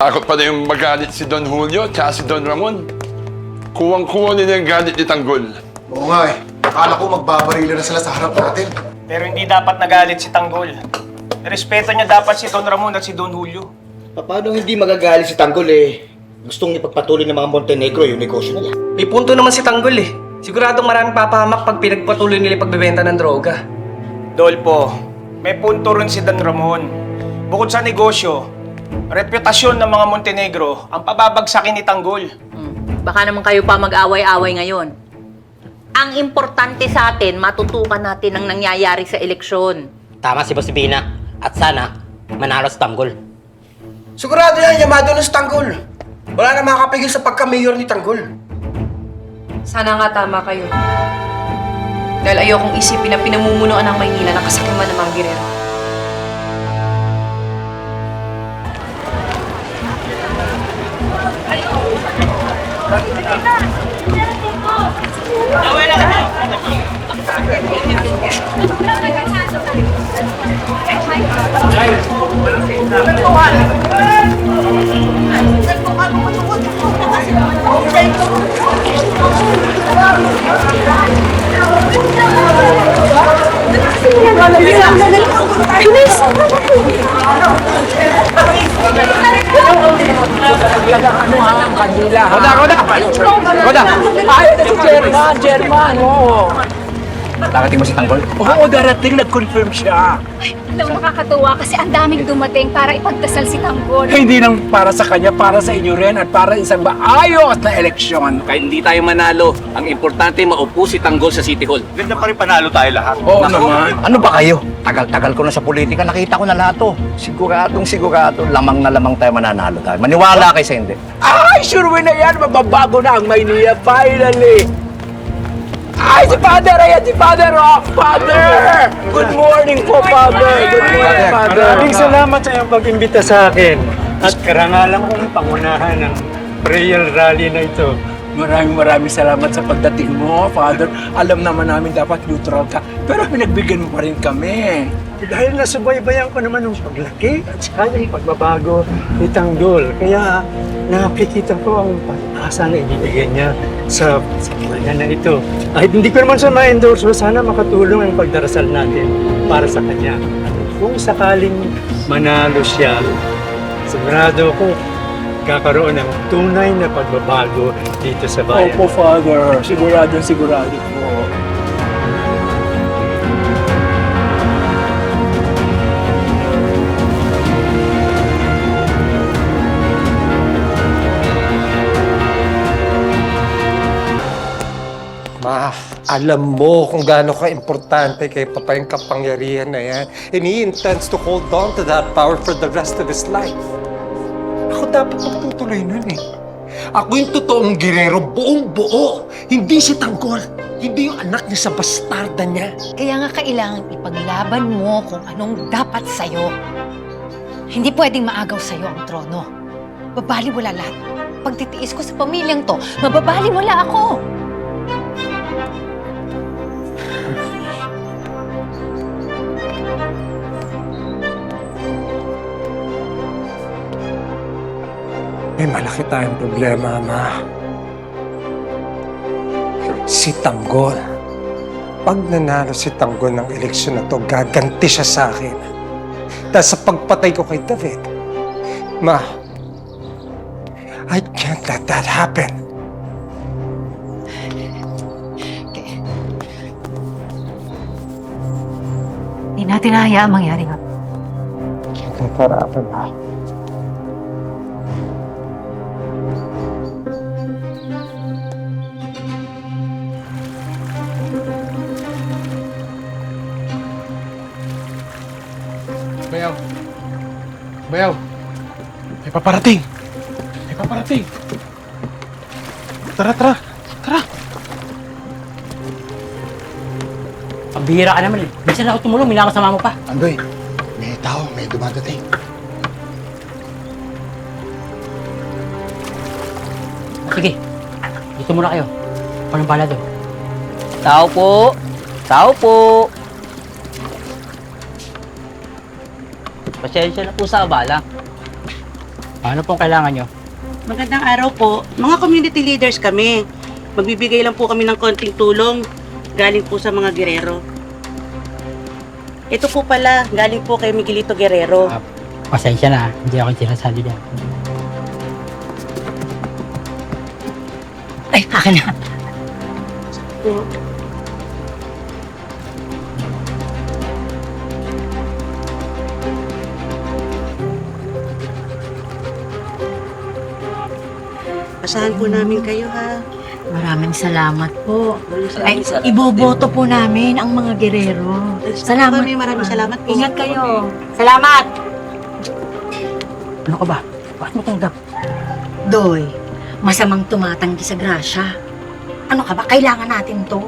Takot pa na yung magalit si Don Julio at si Don Ramon. Kuwang-kuwa nila yung galit ni Tanggol. Oo nga eh. Akala ko magbabarilo na sila sa harap natin. Pero hindi dapat nagalit si Tanggol. Respeto niya dapat si Don Ramon at si Don Julio. Paano hindi magagalit si Tanggol eh? Gustong ipagpatuloy ng mga Montenegro yung negosyo nila. May punto naman si Tanggol eh. Siguradong maraming papahamak pag pinagpatuloy nila yung pagbebenta ng droga. Dolpo, may punto rin si Don Ramon. Bukod sa negosyo, reputasyon ng mga Montenegro ang pababagsakin ni Tanggol. Baka naman kayo pa mag-away-away ngayon. Ang importante sa atin, matutukan natin ang nangyayari sa eleksyon. Tama si Boss Bina. At sana, manalo si Tanggol. Sigurado yan, yamado na si Tanggol. Wala na makakapigil sa pagka-mayor ni Tanggol. Sana nga tama kayo. Dahil ayokong isipin na pinamumunuan ng Maynila ng kasakiman ng mga girero. Darating mo si Tanggol? Oo, darating. Nag-confirm siya. Alam mo, nakakatuwa kasi ang daming dumating para ipagdasal si Tanggol. Hindi lang para sa kanya, para sa inyo rin at para isang maayos na eleksyon. Kahit hindi tayo manalo, ang importante maupo si Tanggol sa City Hall. Ganda pa rin panalo tayo lahat. Oo naman. Ano ba kayo? Tagal-tagal ko na sa politika, nakita ko na lahat to. Sigurado, lamang na lamang tayo mananalo tayo. Maniwala kayo sa hindi. Ay, sure win na yan. Mababago na ang Maynila finally. Ay, si Father! Ayan si Father! Oh, Father! Good morning po, Father! Good morning, Father! Maraming salamat sa iyong pag-imbita sa akin at karangalan kong pangunahan ng prayer rally na ito. Maraming salamat sa pagdating mo, Father. Alam naman namin dapat neutral ka, pero pinagbigyan mo pa rin kami. Dahil nasubaybayan ko naman yung paglaki at saka yung pagbabago ni Tanggol. Kaya nakikita ko ang pag-asa na ibibigay niya sa bayan na ito. Kahit hindi ko naman siya ma-endorse, sana makatulong ang pagdarasal natin para sa kanya. At kung sakaling manalo siya, sigurado ko kakaroon ng tunay na pagbabago dito sa bayan. Opo, Father. Sigurado po. Ma, alam mo kung gaano ka-importante kay Papa yung kapangyarihan na yan. And he intends to hold on to that power for the rest of his life. Ako dapat magtutuloy nun eh. Ako yung totoong girero, buong-buo. Hindi si Tanggol. Hindi yung anak niya sa bastarda niya. Kaya nga kailangan ipaglaban mo kung anong dapat sa'yo. Hindi pwedeng maagaw sa'yo ang trono. Babaliwala lahat. Pagtitiis ko sa pamilyang to, mababaliwala ako. May malaki tayong problema, Ma. Si Tanggol. Pag nanalo si Tanggol ng eleksyon na to, gaganti siya sa akin. Dahil sa pagpatay ko kay David. Ma, I can't let that happen. Hindi natin hayaang mangyari nga. Can't let that happen, Ma. Bayaw! May paparating! May paparating! Tara! Pambihira ka naman eh. Minsan ako tumulong, minakasama mo pa. Andoy, may tao, may dumadating. Sige, dito muna kayo. Ako nang bahala doon. Tao po! Pasensya na po sa abala. Ano pong kailangan nyo? Magandang araw po. Mga community leaders kami. Magbibigay lang po kami ng konting tulong galing po sa mga Guerrero. Ito po pala, galing po kay Miguelito Guerrero. Pasensya na, hindi ako sinasali dyan. Ay, akin na. Asahan po namin kayo, ha? Maraming salamat po. Ay, iboboto po namin ang mga Guerrero. Salamat. Maraming salamat po. Ingat kayo. Salamat! Ano ka ba? Bakit mo tanggap? Doy, masamang tumatanggi sa grasya. Ano ka ba? Kailangan natin to.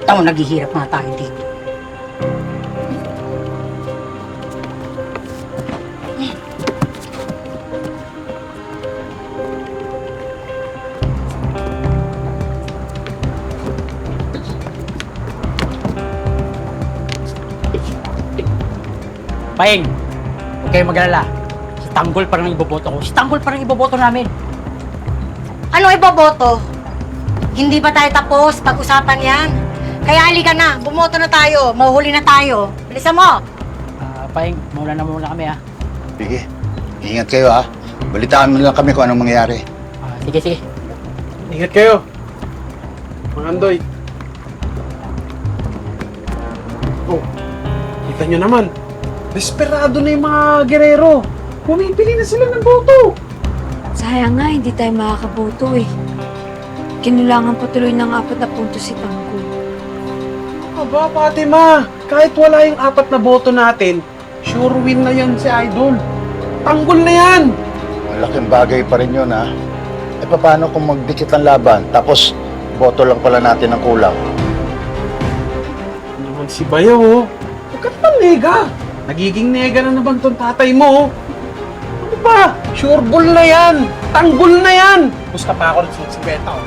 Tama, naghihirap na tayo dito. Paing, huwag kayong mag-alala. Si Tanggol pa rin ang iboboto ko. Si Tanggol pa rin ang iboboto namin. Ano iboboto? Hindi pa tayo tapos pag-usapan yan. Kaya halika na, bumoto na tayo, mahuhuli na tayo. Bilisan mo! Paing, muna na muna kami ha. Sige, ingat kayo ha. Balitaan mo lang kami kung anong mangyayari. Sige, sige. Ingat kayo. Mga Andoy. Oh, kita nyo naman. Desperado na yung mga Guerrero. Pumipili na sila ng boto. Sayang nga, hindi tayo makakaboto eh. Kinulangan pa tuloy ng 4 na punto si Tanggol. Aba, Fatima, kahit wala yung 4 na boto natin, sure win na yan si Idol. Tanggol na yan! Malaking bagay pa rin yun ha. E paano kung magdikit ang laban, tapos boto lang pala natin ang kulang? Naman si Bayaw, oh. Huwag ka naman nega. Nagiging nega na naman tong tatay mo, oh. Ano ba? Sure ball na yan! Tanggol na yan! Gusto pa ako rin si Beta, oh.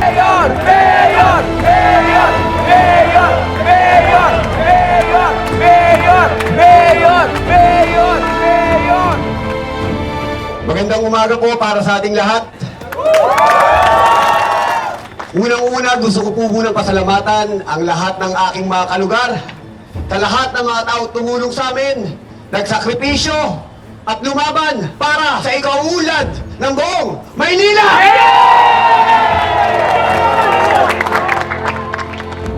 Mayor! Mayor! Mayor! Mayor! Mayor! Mayor! Mayor! Mayor! Mayor! Mayor! Magandang umaga po para sa ating lahat. Unang-una, gusto ko po munang pasalamatan ang lahat ng aking mga kalugar, sa lahat ng mga tao tumulong sa amin, nagsakripisyo at lumaban para sa ikaulad ng buong Maynila!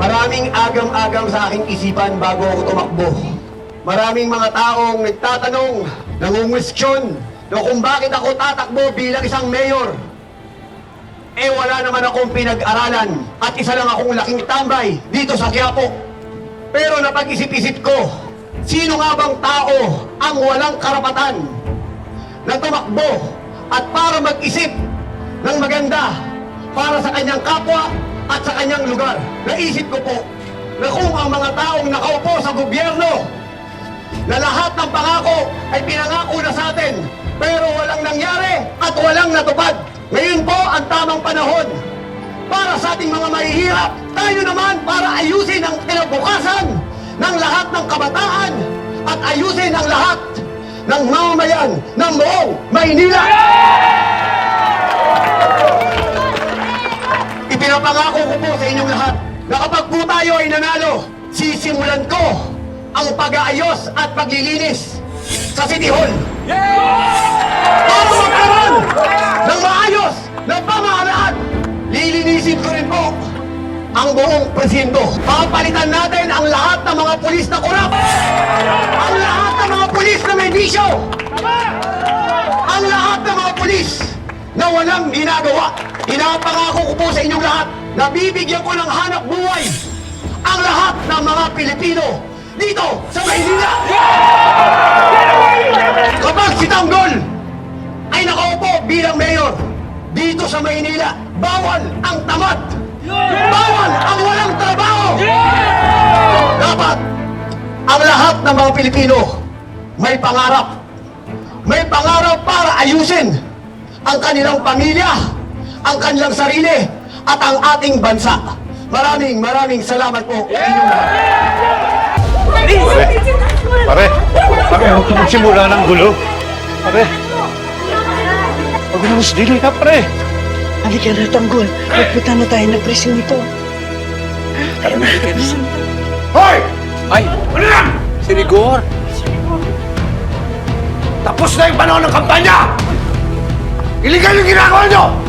Maraming agam-agam sa aking isipan bago ako tumakbo. Maraming mga taong nagtatanong, nangungwestiyon, kung bakit ako tatakbo bilang isang mayor. Eh wala naman akong pinag-aralan at isa lang akong laking tambay dito sa Quiapo. Pero napag-isip-isip ko, sino nga bang tao ang walang karapatan na tumakbo at para mag-isip ng maganda para sa kanyang kapwa at sa kanyang lugar? Naisip ko po na kung ang mga taong nakaupo sa gobyerno na lahat ng pangako ay pinangako na sa atin pero walang nangyari at walang natupad. Ngayon po ang tamang panahon para sa ating mga mahihirap. Tayo naman para ayusin ang kinabukasan ng lahat ng kabataan at ayusin ang lahat ng mamamayan ng buong Maynila. Ipinapangako ko po sa inyong lahat na kapag po tayo ay nanalo, sisimulan ko ang pag-aayos at paglilinis sa City Hall. Para magkaroon ng maayos na pamahalaan, lilinisin ko rin po ang buong presinto. Papalitan natin ang lahat ng mga pulis na kurap, ang lahat ng mga pulis na may bisyo, ang lahat ng mga pulis na walang ginagawa. Pinapangako ko po sa inyong lahat na bibigyan ko ng hanap buhay ang lahat ng mga Pilipino dito sa Maynila. Kapag si Tanggol ay nakaupo bilang mayor dito sa Maynila, bawal ang tamad, bawal ang walang trabaho. Dapat ang lahat ng mga Pilipino may pangarap para ayusin ang kanilang pamilya, ang kanilang sarili at ang ating bansa. Maraming salamat po sa inyong lahat. Pare, huwag ka magsimula ng gulo. Pare, huwag mo mas dili ka, pare. Halika na, Tanggol. Magpunta na tayo ng presinto nito. Tara na. Hoy! Ay, ano yan? Si Rigor. Tapos na yung panahon ng kampanya! Iligal yung ginagawa nyo!